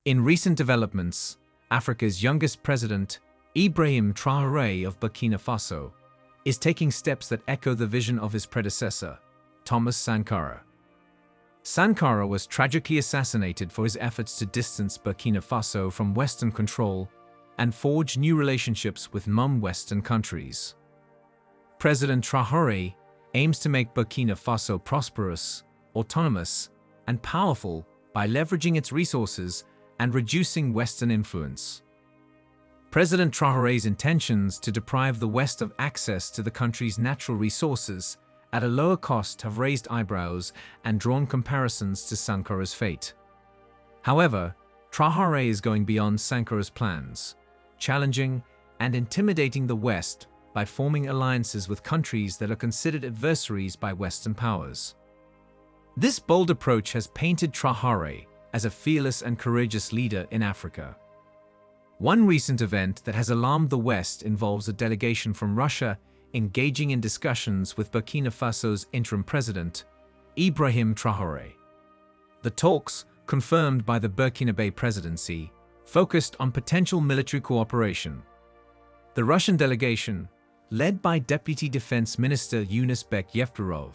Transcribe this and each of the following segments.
In recent developments, Africa's youngest president, Ibrahim Traore of Burkina Faso, is taking steps that echo the vision of his predecessor, Thomas Sankara. Sankara was tragically assassinated for his efforts to distance Burkina Faso from Western control and forge new relationships with non-Western countries. President Traore aims to make Burkina Faso prosperous, autonomous, and powerful by leveraging its resources and reducing Western influence. President Traore's intentions to deprive the West of access to the country's natural resources at a lower cost have raised eyebrows and drawn comparisons to Sankara's fate. However, Traore is going beyond Sankara's plans, challenging and intimidating the West by forming alliances with countries that are considered adversaries by Western powers. This bold approach has painted Traore as a fearless and courageous leader in Africa. One recent event that has alarmed the West involves a delegation from Russia engaging in discussions with Burkina Faso's interim president, Ibrahim Traore. The talks, confirmed by the Burkina presidency, focused on potential military cooperation. The Russian delegation, led by Deputy Defense Minister Yunus Bek Yevdorov,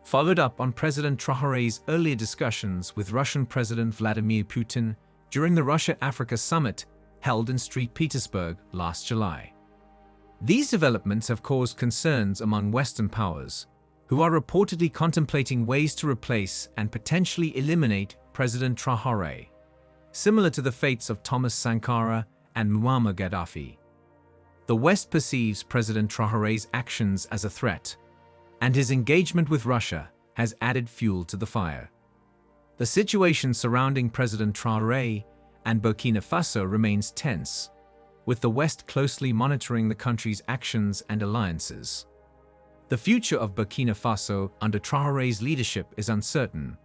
followed up on President Traore's earlier discussions with Russian President Vladimir Putin during the Russia-Africa summit held in St. Petersburg last July. These developments have caused concerns among Western powers, who are reportedly contemplating ways to replace and potentially eliminate President Traore, similar to the fates of Thomas Sankara and Muammar Gaddafi. The West perceives President Traore's actions as a threat, and his engagement with Russia has added fuel to the fire. The situation surrounding President Traore and Burkina Faso remains tense, with the West closely monitoring the country's actions and alliances. The future of Burkina Faso under Traore's leadership is uncertain,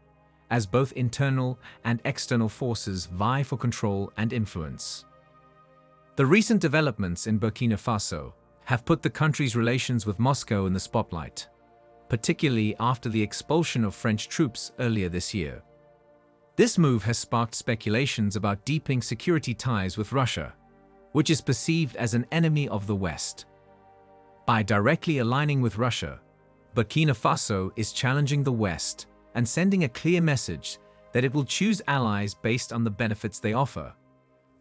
as both internal and external forces vie for control and influence. The recent developments in Burkina Faso have put the country's relations with Moscow in the spotlight, particularly after the expulsion of French troops earlier this year. This move has sparked speculations about deepening security ties with Russia, which is perceived as an enemy of the West. By directly aligning with Russia, Burkina Faso is challenging the West and sending a clear message that it will choose allies based on the benefits they offer,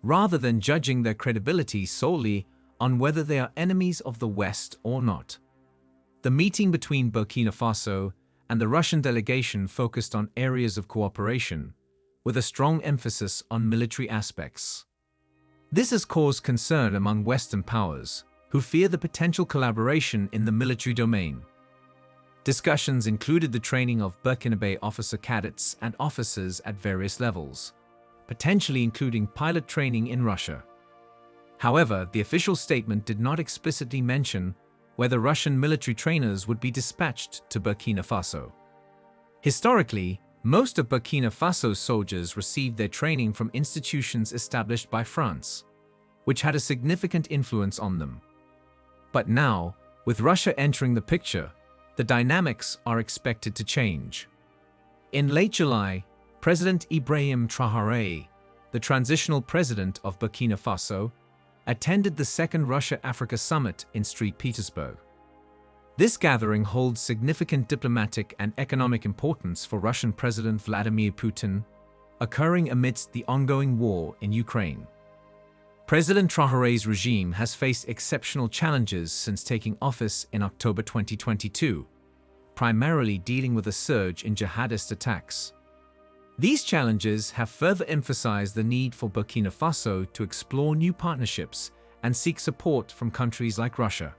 rather than judging their credibility solely on whether they are enemies of the West or not. The meeting between Burkina Faso and the Russian delegation focused on areas of cooperation, with a strong emphasis on military aspects. This has caused concern among Western powers, who fear the potential collaboration in the military domain. Discussions included the training of Burkina officer cadets and officers at various levels, potentially including pilot training in Russia. However, the official statement did not explicitly mention whether Russian military trainers would be dispatched to Burkina Faso. Historically, most of Burkina Faso's soldiers received their training from institutions established by France, which had a significant influence on them. But now, with Russia entering the picture, the dynamics are expected to change. In late July, President Ibrahim Traore, the transitional president of Burkina Faso, attended the second Russia-Africa summit in St. Petersburg. This gathering holds significant diplomatic and economic importance for Russian President Vladimir Putin, occurring amidst the ongoing war in Ukraine. President Traore's regime has faced exceptional challenges since taking office in October 2022, primarily dealing with a surge in jihadist attacks. These challenges have further emphasized the need for Burkina Faso to explore new partnerships and seek support from countries like Russia.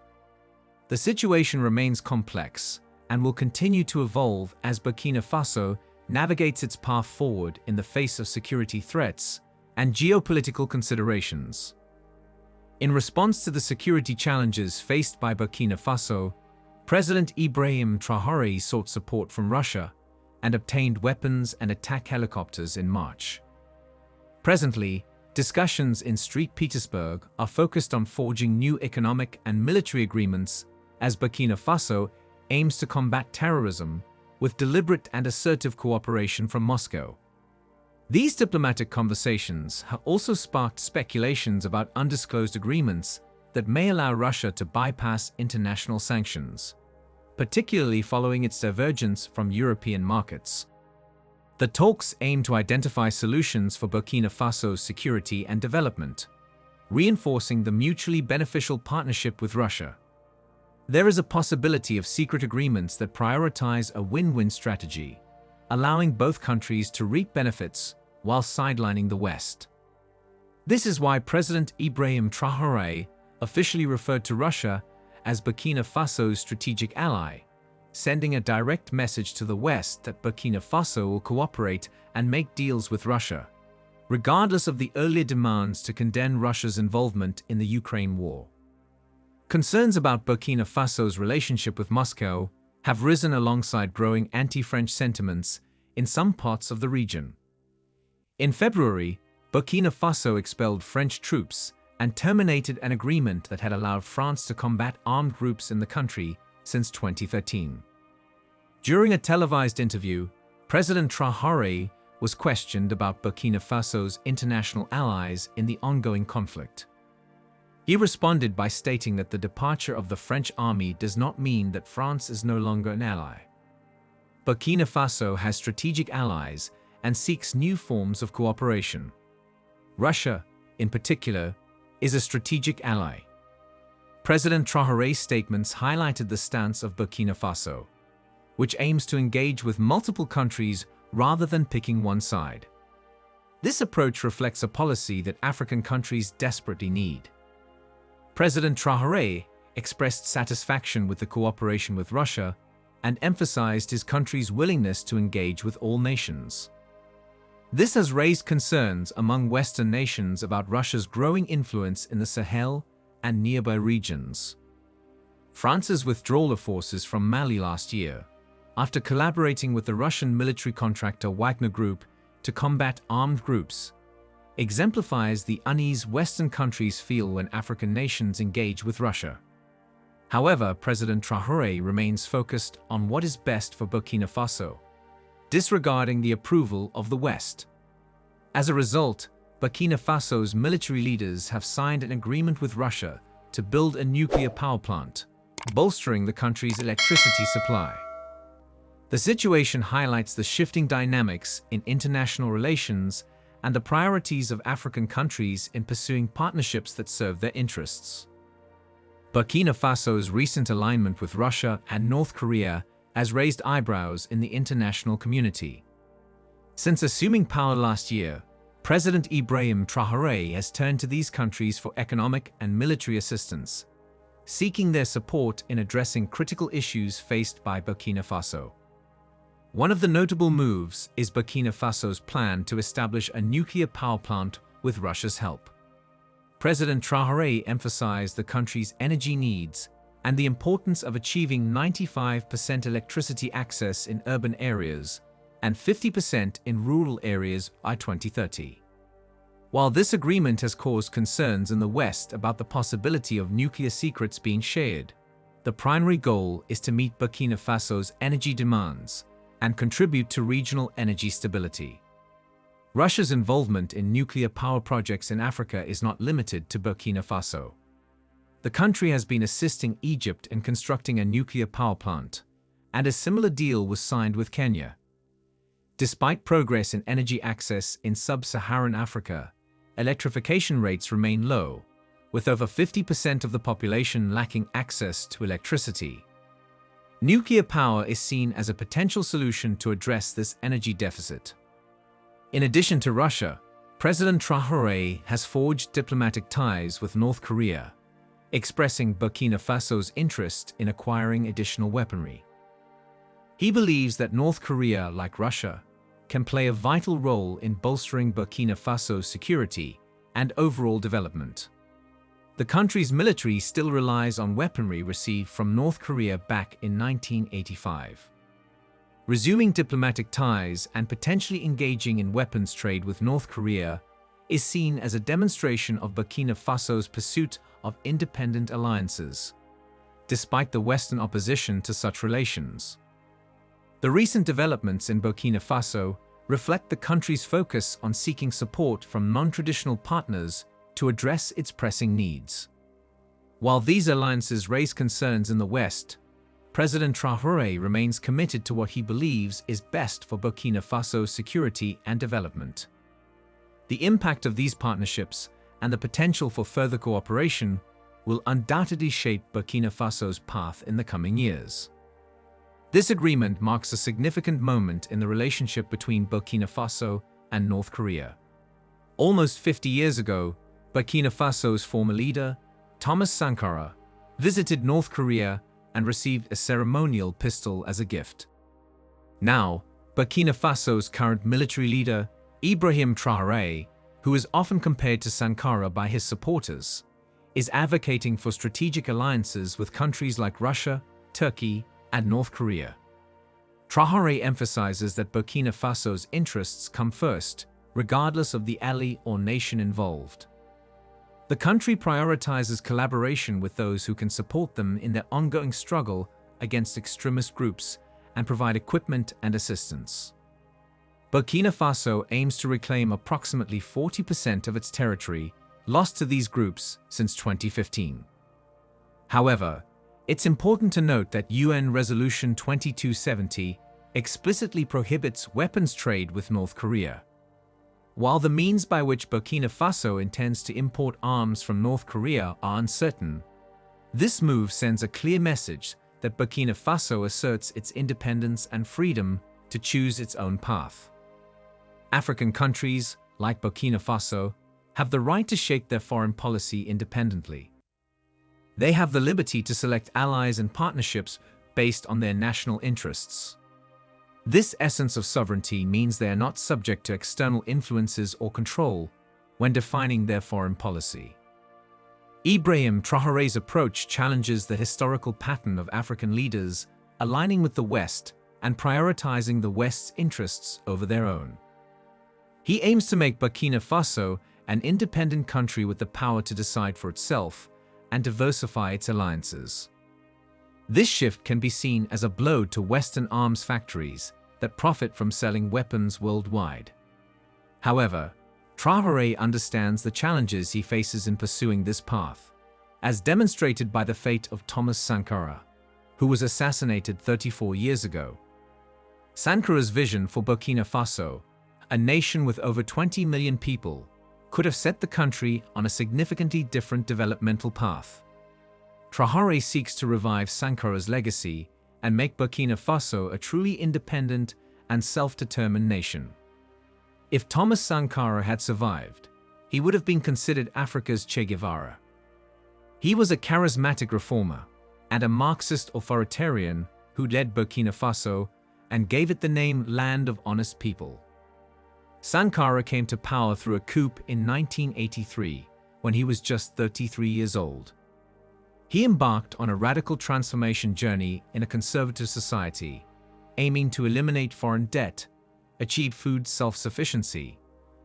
The situation remains complex and will continue to evolve as Burkina Faso navigates its path forward in the face of security threats and geopolitical considerations. In response to the security challenges faced by Burkina Faso, President Ibrahim Traore sought support from Russia and obtained weapons and attack helicopters in March. Presently, discussions in St. Petersburg are focused on forging new economic and military agreements as Burkina Faso aims to combat terrorism with deliberate and assertive cooperation from Moscow. These diplomatic conversations have also sparked speculations about undisclosed agreements that may allow Russia to bypass international sanctions, particularly following its divergence from European markets. The talks aim to identify solutions for Burkina Faso's security and development, reinforcing the mutually beneficial partnership with Russia. There is a possibility of secret agreements that prioritize a win-win strategy, allowing both countries to reap benefits while sidelining the West. This is why President Ibrahim Traore officially referred to Russia as Burkina Faso's strategic ally, sending a direct message to the West that Burkina Faso will cooperate and make deals with Russia, regardless of the earlier demands to condemn Russia's involvement in the Ukraine war. Concerns about Burkina Faso's relationship with Moscow have risen alongside growing anti-French sentiments in some parts of the region. In February, Burkina Faso expelled French troops and terminated an agreement that had allowed France to combat armed groups in the country since 2013. During a televised interview, President Traore was questioned about Burkina Faso's international allies in the ongoing conflict. He responded by stating that the departure of the French army does not mean that France is no longer an ally. Burkina Faso has strategic allies and seeks new forms of cooperation. Russia, in particular, is a strategic ally. President Traore's statements highlighted the stance of Burkina Faso, which aims to engage with multiple countries rather than picking one side. This approach reflects a policy that African countries desperately need. President Traore expressed satisfaction with the cooperation with Russia and emphasized his country's willingness to engage with all nations. This has raised concerns among Western nations about Russia's growing influence in the Sahel and nearby regions. France's withdrawal of forces from Mali last year, after collaborating with the Russian military contractor Wagner Group to combat armed groups, exemplifies the unease Western countries feel when African nations engage with Russia. However, President Traore remains focused on what is best for Burkina Faso, disregarding the approval of the West. As a result, Burkina Faso's military leaders have signed an agreement with Russia to build a nuclear power plant, bolstering the country's electricity supply. The situation highlights the shifting dynamics in international relations and the priorities of African countries in pursuing partnerships that serve their interests. Burkina Faso's recent alignment with Russia and North Korea has raised eyebrows in the international community. Since assuming power last year, President Ibrahim Traore has turned to these countries for economic and military assistance, seeking their support in addressing critical issues faced by Burkina Faso. One of the notable moves is Burkina Faso's plan to establish a nuclear power plant with Russia's help. President Traore emphasized the country's energy needs and the importance of achieving 95% electricity access in urban areas and 50% in rural areas by 2030. While this agreement has caused concerns in the West about the possibility of nuclear secrets being shared, the primary goal is to meet Burkina Faso's energy demands and contribute to regional energy stability. Russia's involvement in nuclear power projects in Africa is not limited to Burkina Faso. The country has been assisting Egypt in constructing a nuclear power plant, and a similar deal was signed with Kenya. Despite progress in energy access in sub-Saharan Africa, electrification rates remain low, with over 50% of the population lacking access to electricity. Nuclear power is seen as a potential solution to address this energy deficit. In addition to Russia, President Traore has forged diplomatic ties with North Korea, expressing Burkina Faso's interest in acquiring additional weaponry. He believes that North Korea, like Russia, can play a vital role in bolstering Burkina Faso's security and overall development. The country's military still relies on weaponry received from North Korea back in 1985. Resuming diplomatic ties and potentially engaging in weapons trade with North Korea is seen as a demonstration of Burkina Faso's pursuit of independent alliances, despite the Western opposition to such relations. The recent developments in Burkina Faso reflect the country's focus on seeking support from non-traditional partners to address its pressing needs. While these alliances raise concerns in the West, President Traore remains committed to what he believes is best for Burkina Faso's security and development. The impact of these partnerships and the potential for further cooperation will undoubtedly shape Burkina Faso's path in the coming years. This agreement marks a significant moment in the relationship between Burkina Faso and North Korea. Almost 50 years ago, Burkina Faso's former leader, Thomas Sankara, visited North Korea and received a ceremonial pistol as a gift. Now, Burkina Faso's current military leader, Ibrahim Traore, who is often compared to Sankara by his supporters, is advocating for strategic alliances with countries like Russia, Turkey, and North Korea. Traore emphasizes that Burkina Faso's interests come first, regardless of the ally or nation involved. The country prioritizes collaboration with those who can support them in their ongoing struggle against extremist groups and provide equipment and assistance. Burkina Faso aims to reclaim approximately 40% of its territory lost to these groups since 2015. However, it's important to note that UN Resolution 2270 explicitly prohibits weapons trade with North Korea. While the means by which Burkina Faso intends to import arms from North Korea are uncertain, this move sends a clear message that Burkina Faso asserts its independence and freedom to choose its own path. African countries, like Burkina Faso, have the right to shape their foreign policy independently. They have the liberty to select allies and partnerships based on their national interests. This essence of sovereignty means they are not subject to external influences or control when defining their foreign policy. Ibrahim Traore's approach challenges the historical pattern of African leaders aligning with the West and prioritizing the West's interests over their own. He aims to make Burkina Faso an independent country with the power to decide for itself and diversify its alliances. This shift can be seen as a blow to Western arms factories that profit from selling weapons worldwide. However, Traore understands the challenges he faces in pursuing this path, as demonstrated by the fate of Thomas Sankara, who was assassinated 34 years ago. Sankara's vision for Burkina Faso, a nation with over 20 million people, could have set the country on a significantly different developmental path. Traore seeks to revive Sankara's legacy and make Burkina Faso a truly independent and self-determined nation. If Thomas Sankara had survived, he would have been considered Africa's Che Guevara. He was a charismatic reformer and a Marxist authoritarian who led Burkina Faso and gave it the name Land of Honest People. Sankara came to power through a coup in 1983 when he was just 33 years old. He embarked on a radical transformation journey in a conservative society, aiming to eliminate foreign debt, achieve food self-sufficiency,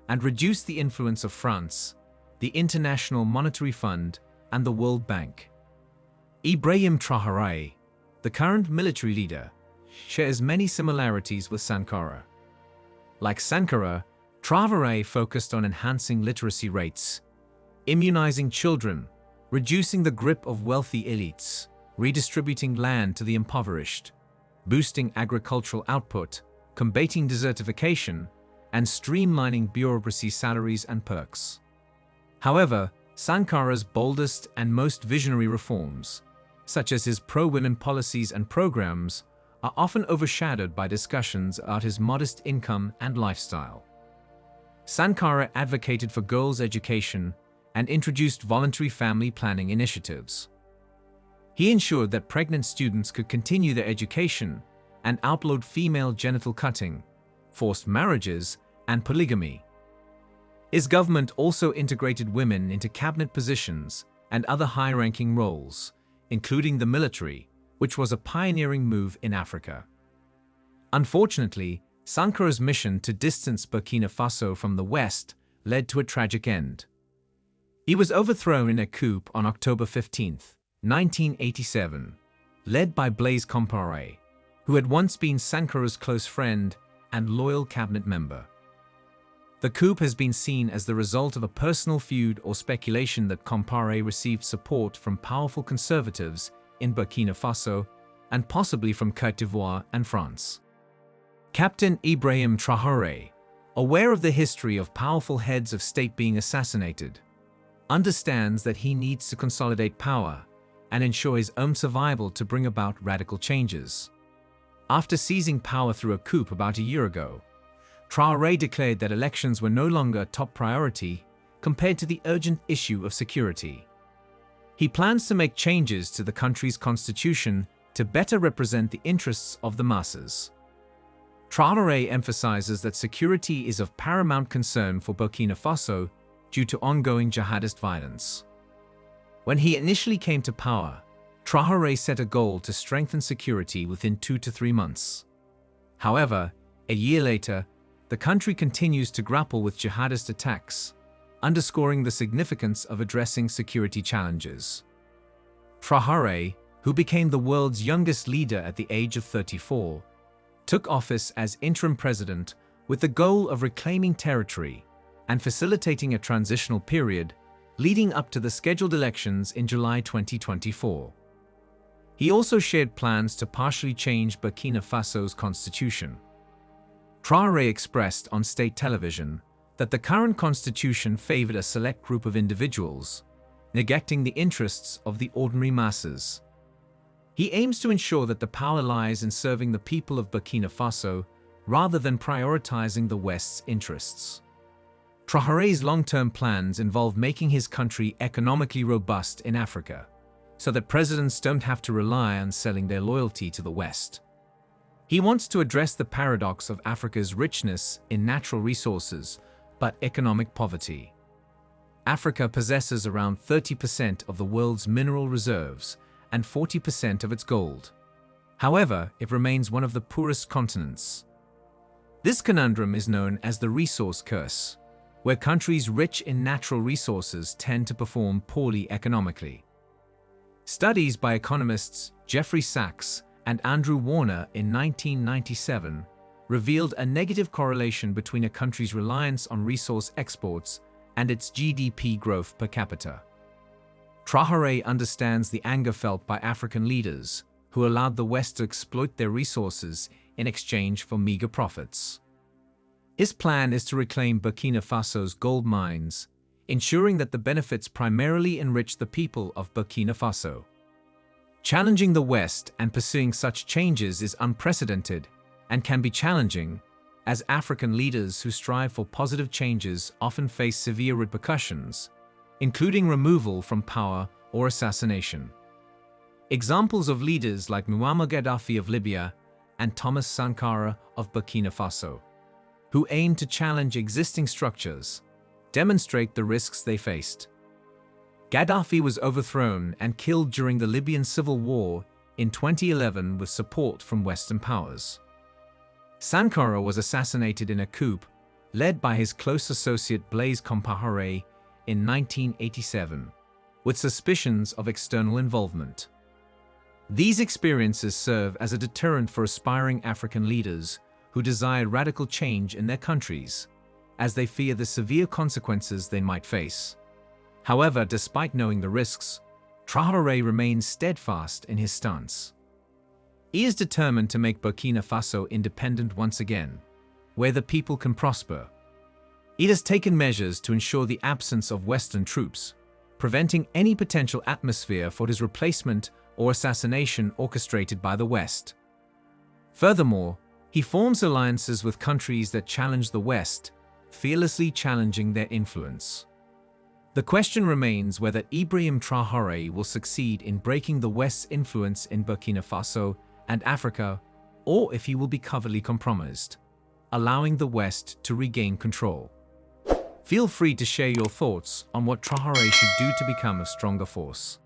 and reduce the influence of France, the International Monetary Fund, and the World Bank. Ibrahim Traore, the current military leader, shares many similarities with Sankara. Like Sankara, Traore focused on enhancing literacy rates, immunizing children, reducing the grip of wealthy elites, redistributing land to the impoverished, boosting agricultural output, combating desertification, and streamlining bureaucracy salaries and perks. However, Sankara's boldest and most visionary reforms, such as his pro-women policies and programs, are often overshadowed by discussions about his modest income and lifestyle. Sankara advocated for girls' education and introduced voluntary family planning initiatives. He ensured that pregnant students could continue their education and outlawed female genital cutting, forced marriages, and polygamy. His government also integrated women into cabinet positions and other high-ranking roles, including the military, which was a pioneering move in Africa. Unfortunately, Sankara's mission to distance Burkina Faso from the West led to a tragic end. He was overthrown in a coup on October 15, 1987, led by Blaise Compaoré, who had once been Sankara's close friend and loyal cabinet member. The coup has been seen as the result of a personal feud or speculation that Compaoré received support from powerful conservatives in Burkina Faso and possibly from Côte d'Ivoire and France. Captain Ibrahim Traore, aware of the history of powerful heads of state being assassinated, understands that he needs to consolidate power and ensure his own survival to bring about radical changes. After seizing power through a coup about a year ago, Traore declared that elections were no longer a top priority compared to the urgent issue of security. He plans to make changes to the country's constitution to better represent the interests of the masses. Traore emphasizes that security is of paramount concern for Burkina Faso due to ongoing jihadist violence. When he initially came to power, Traore set a goal to strengthen security within 2 to 3 months. However, a year later, the country continues to grapple with jihadist attacks, underscoring the significance of addressing security challenges. Traore, who became the world's youngest leader at the age of 34, took office as interim president with the goal of reclaiming territory and facilitating a transitional period leading up to the scheduled elections in July 2024. He also shared plans to partially change Burkina Faso's constitution. Traore expressed on state television that the current constitution favored a select group of individuals, neglecting the interests of the ordinary masses. He aims to ensure that the power lies in serving the people of Burkina Faso rather than prioritizing the West's interests. Traore's long-term plans involve making his country economically robust in Africa, so that presidents don't have to rely on selling their loyalty to the West. He wants to address the paradox of Africa's richness in natural resources but economic poverty. Africa possesses around 30% of the world's mineral reserves and 40% of its gold. However, it remains one of the poorest continents. This conundrum is known as the resource curse, where countries rich in natural resources tend to perform poorly economically. Studies by economists Jeffrey Sachs and Andrew Warner in 1997 revealed a negative correlation between a country's reliance on resource exports and its GDP growth per capita. Traore understands the anger felt by African leaders who allowed the West to exploit their resources in exchange for meager profits. His plan is to reclaim Burkina Faso's gold mines, ensuring that the benefits primarily enrich the people of Burkina Faso. Challenging the West and pursuing such changes is unprecedented and can be challenging, as African leaders who strive for positive changes often face severe repercussions, including removal from power or assassination. Examples of leaders like Muammar Gaddafi of Libya and Thomas Sankara of Burkina Faso, who aimed to challenge existing structures, demonstrate the risks they faced. Gaddafi was overthrown and killed during the Libyan civil war in 2011 with support from Western powers. Sankara was assassinated in a coup led by his close associate Blaise Compaoré in 1987, with suspicions of external involvement. These experiences serve as a deterrent for aspiring African leaders who desire radical change in their countries, as they fear the severe consequences they might face. However, despite knowing the risks, Traore remains steadfast in his stance. He is determined to make Burkina Faso independent once again, where the people can prosper. He has taken measures to ensure the absence of Western troops, preventing any potential atmosphere for his replacement or assassination orchestrated by the West. Furthermore, he forms alliances with countries that challenge the West, fearlessly challenging their influence. The question remains whether Ibrahim Traore will succeed in breaking the West's influence in Burkina Faso and Africa, or if he will be covertly compromised, allowing the West to regain control. Feel free to share your thoughts on what Traore should do to become a stronger force.